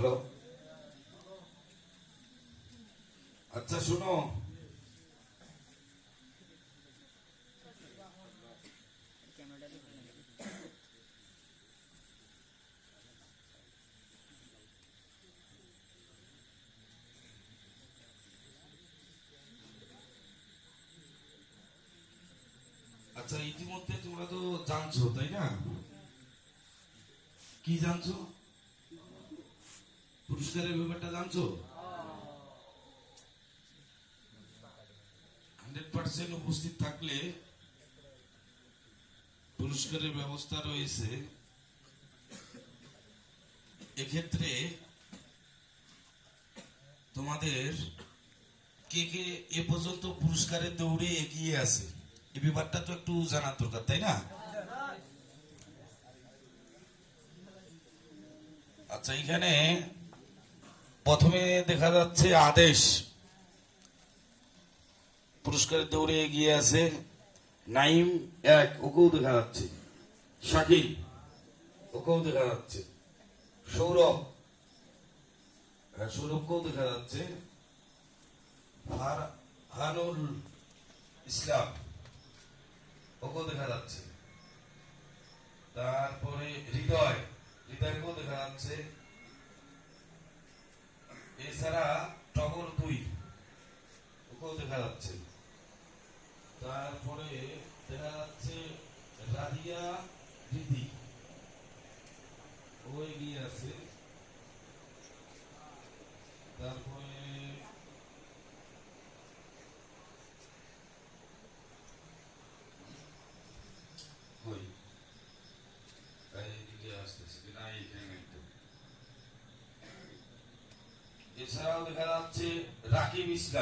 Hello, আচ্ছা শোনো, আচ্ছা ইতিমধ্যে তোমরা তো জানছো তাই না? কি জানছো? পুরস্কারের ব্যাপারটা জানছো? 100% উপস্থিত থাকলে পুরস্কারের ব্যবস্থা রয়েছে। এক্ষেত্রে তোমাদের কে কে এ পর্যন্ত পুরস্কারের দৌড়ে এগিয়ে আছে এই ব্যাপারটা তো একটু জানার দরকার তাই না? আচ্ছা, এখানে প্রথমে দেখা যাচ্ছে আদেশ পুরস্কারের দৌড়ে এগিয়ে আছে। নাইম 1, ওকেও দেখা যাচ্ছে। শাকিল, ওকেও দেখা যাচ্ছে। সৌরভ, সৌরভকেও দেখা যাচ্ছে। হানুল ইসলাম, ওকেও দেখা যাচ্ছে। তারপরে হৃদয়কেও দেখা যাচ্ছে। এছাড়া টগর 2, ওকেও দেখা যাচ্ছে। তারপরে দেখা যাচ্ছে রাধিয়া দিদি, ও এগিয়ে আছে। তারপরে এছাড়াও দেখা যাচ্ছে রাকিব ইসলাম।